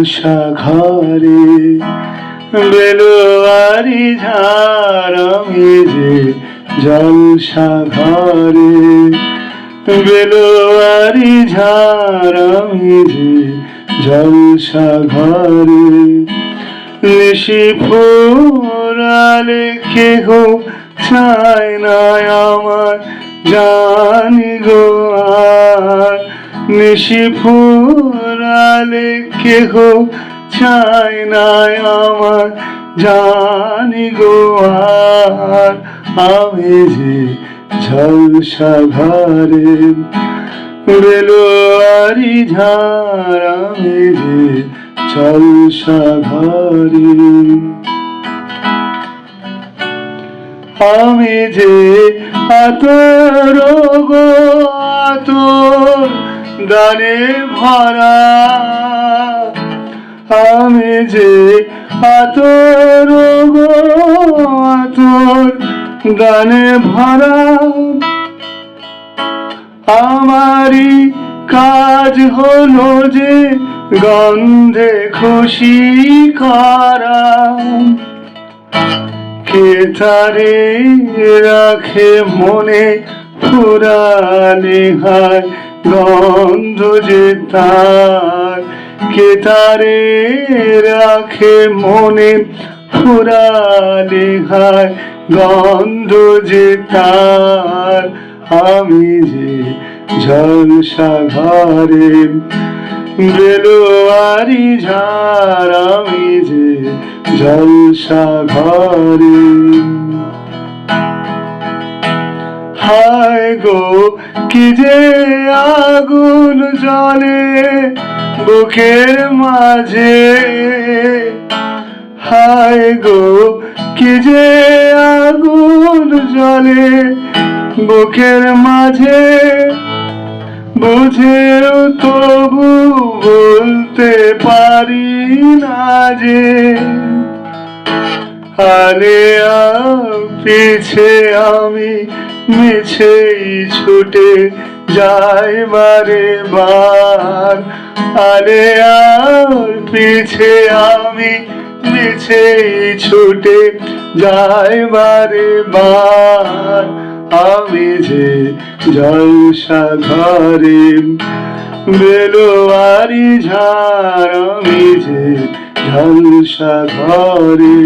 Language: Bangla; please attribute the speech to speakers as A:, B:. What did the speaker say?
A: জলসা ঘরে বেলোয়ারি ঝাড় আমি যে জলসা ঘরে বেলোয়ারি ঝাড় আমি যে জলসা ঘরে নিশি ফুরালে কেহ চায় না আমার জানি গো আর নিশি ফুরালে কেহ চায় না আমার জানি গো আর আমি যে জলসা ঘরে বেলোয়ারি ঝাড় আমি যে জলসা ঘরে আমি যে আতর গো আতর দানে ভরা আমি যে আতর গো আতর দানে ভরা আমারই কাজ হলো যে গন্ধে খুশি করা কে তারে রাখে মনে ফুরালে হায় গন্ধ যে তার কে তারে রাখে মনে ফুরালে হায় গন্ধ যে তার আমি যে জলসা ঘরে বেলোয়ারি ঝাড় আমি যে জলসা ঘরে হায় গো কি যে আগুন জ্বলে বুকের মাঝে হায় গো কি যে আগুন জ্বলে বুকের মাঝে বুঝেও তবু বলতে পারি না যে আলে পিছে আমি মিছেই ছুটে যাই বারে বার আলে পিছে আমি মিছেই ছুটে যাই বারে বার আমি যে জলসা ঘরে বেলোয়ারি ঝাড় আমি যে জলসা ঘরে।